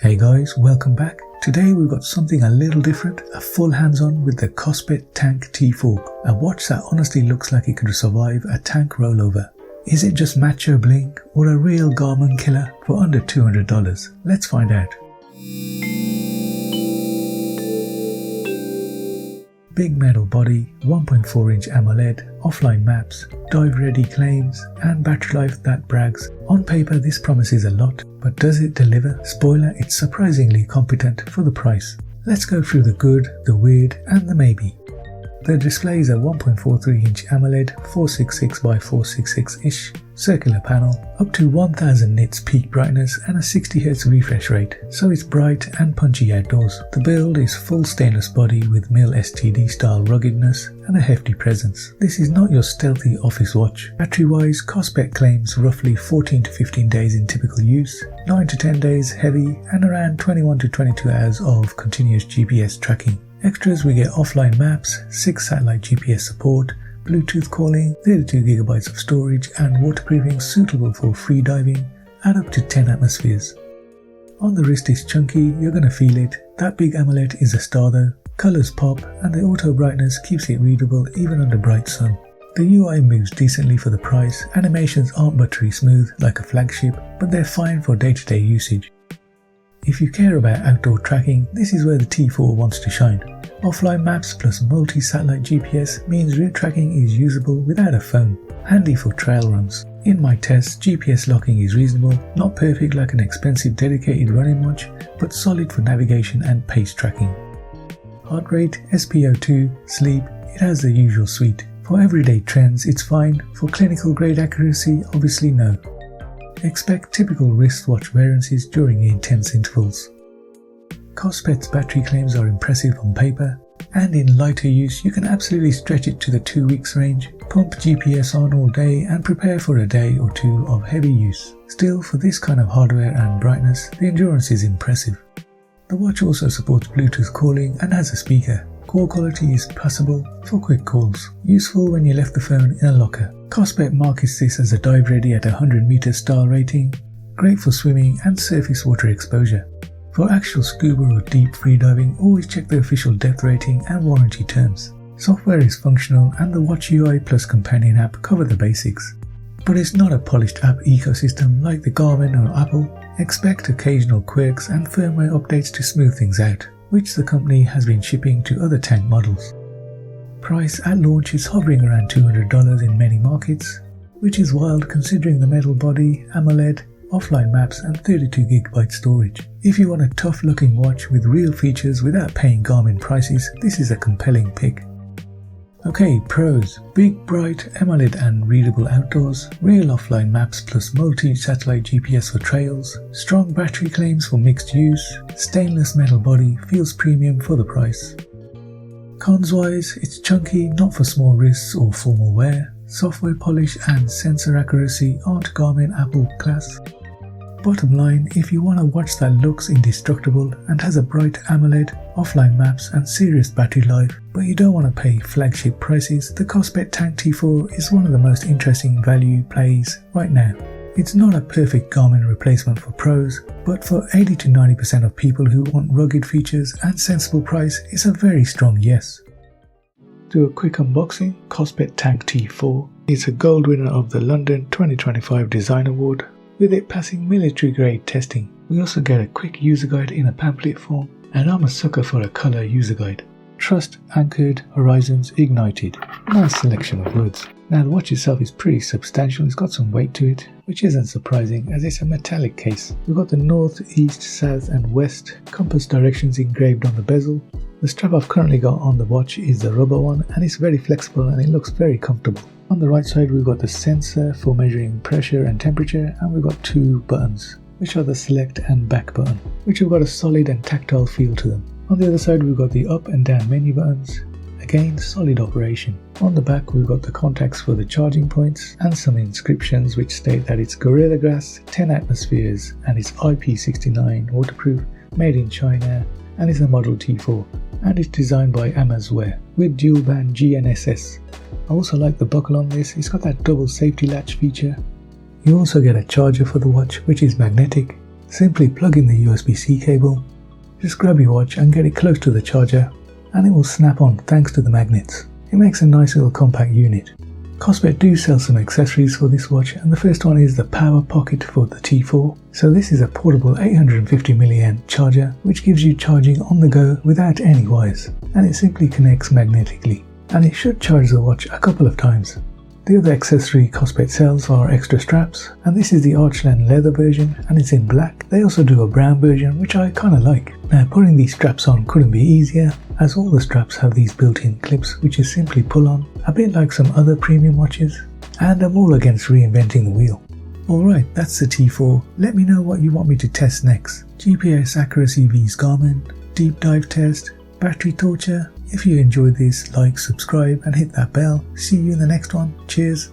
Hey guys, welcome back. Today we've got something a little different, a full hands-on with the KOSPET Tank T4, a watch that honestly looks like it could survive a tank rollover. Is it just macho bling or a real Garmin killer for under $200? Let's find out. Big metal body, 1.4-inch AMOLED, offline maps, dive-ready claims, and battery life that brags. On paper this promises a lot, but does it deliver? Spoiler, it's surprisingly competent for the price. Let's go through the good, the weird, and the maybe. The display is a 1.43-inch AMOLED 466x466-ish circular panel, up to 1000 nits peak brightness and a 60Hz refresh rate, so it's bright and punchy outdoors. The build is full stainless body with mil STD style ruggedness and a hefty presence. This is not your stealthy office watch. Battery wise, KOSPET claims roughly 14 to 15 days in typical use, 9 to 10 days heavy, and around 21 to 22 hours of continuous GPS tracking. Extras, we get offline maps, 6 satellite GPS support, Bluetooth calling, 32GB of storage, and waterproofing suitable for free diving at up to 10 atmospheres. On the wrist is chunky, you're gonna feel it. That big AMOLED is a star though. Colours pop and the auto brightness keeps it readable even under bright sun. The UI moves decently for the price. Animations aren't buttery smooth like a flagship, but they're fine for day-to-day usage. If you care about outdoor tracking, this is where the T4 wants to shine. Offline maps plus multi-satellite GPS means route tracking is usable without a phone, handy for trail runs. In my tests, GPS locking is reasonable, not perfect like an expensive dedicated running watch, but solid for navigation and pace tracking. Heart rate, SpO2, sleep, it has the usual suite. For everyday trends it's fine, for clinical grade accuracy obviously no. Expect typical wristwatch variances during intense intervals. KOSPET's battery claims are impressive on paper, and in lighter use you can absolutely stretch it to the 2 weeks range, pump GPS on all day and prepare for a day or two of heavy use. Still, for this kind of hardware and brightness, the endurance is impressive. The watch also supports Bluetooth calling and has a speaker. Call quality is passable for quick calls, useful when you left the phone in a locker. KOSPET markets this as a dive ready at 100 meter star rating, great for swimming and surface water exposure. For actual scuba or deep freediving, always check the official depth rating and warranty terms. Software is functional and the Watch UI plus companion app cover the basics. But it's not a polished app ecosystem like the Garmin or Apple. Expect occasional quirks and firmware updates to smooth things out, which the company has been shipping to other tank models. Price at launch is hovering around $200 in many markets, which is wild considering the metal body, AMOLED, offline maps and 32GB storage. If you want a tough looking watch with real features without paying Garmin prices, this is a compelling pick. Okay, pros. Big, bright, AMOLED and readable outdoors, real offline maps plus multi-satellite GPS for trails, strong battery claims for mixed use, stainless metal body, feels premium for the price. Cons wise, it's chunky, not for small wrists or formal wear, software polish and sensor accuracy aren't Garmin Apple class. Bottom line, if you want a watch that looks indestructible and has a bright AMOLED, offline maps and serious battery life, but you don't want to pay flagship prices, the KOSPET Tank T4 is one of the most interesting value plays right now. It's not a perfect Garmin replacement for pros, but for 80 to 90% of people who want rugged features and sensible price, it's a very strong yes. Do a quick unboxing. KOSPET Tank T4 is a gold winner of the London 2025 Design Award, with it passing military grade testing. We also get a quick user guide in a pamphlet form, and I'm a sucker for a colour user guide. Trust anchored, horizons ignited. Nice selection of words. Now the watch itself is pretty substantial, it's got some weight to it, which isn't surprising as it's a metallic case. We've got the north, east, south and west compass directions engraved on the bezel. The strap I've currently got on the watch is the rubber one and it's very flexible and it looks very comfortable. On the right side we've got the sensor for measuring pressure and temperature, and we've got 2 buttons, which are the select and back button, which have got a solid and tactile feel to them. On the other side we've got the up and down menu buttons, again solid operation. On the back we've got the contacts for the charging points and some inscriptions which state that it's Gorilla Glass, 10 atmospheres and it's IP69 waterproof, made in China, and it's a Model T4 and it's designed by Amazwear with dual band GNSS. I also like the buckle on this, it's got that double safety latch feature. You also get a charger for the watch which is magnetic. Simply plug in the USB-C cable, just grab your watch and get it close to the charger, and it will snap on thanks to the magnets. It makes a nice little compact unit. KOSPET do sell some accessories for this watch, and the first one is the power pocket for the T4. So this is a portable 850 mAh charger which gives you charging on the go without any wires, and it simply connects magnetically, and it should charge the watch a couple of times. The other accessory KOSPET sells are extra straps, and this is the Archland leather version and it's in black. They also do a brown version which I kinda like. Now putting these straps on couldn't be easier, as all the straps have these built-in clips which you simply pull on, a bit like some other premium watches, and I'm all against reinventing the wheel. Alright, that's the T4. Let me know what you want me to test next. GPS accuracy vs Garmin, deep dive test, battery torture. If you enjoyed this, like, subscribe and hit that bell. See you in the next one. Cheers.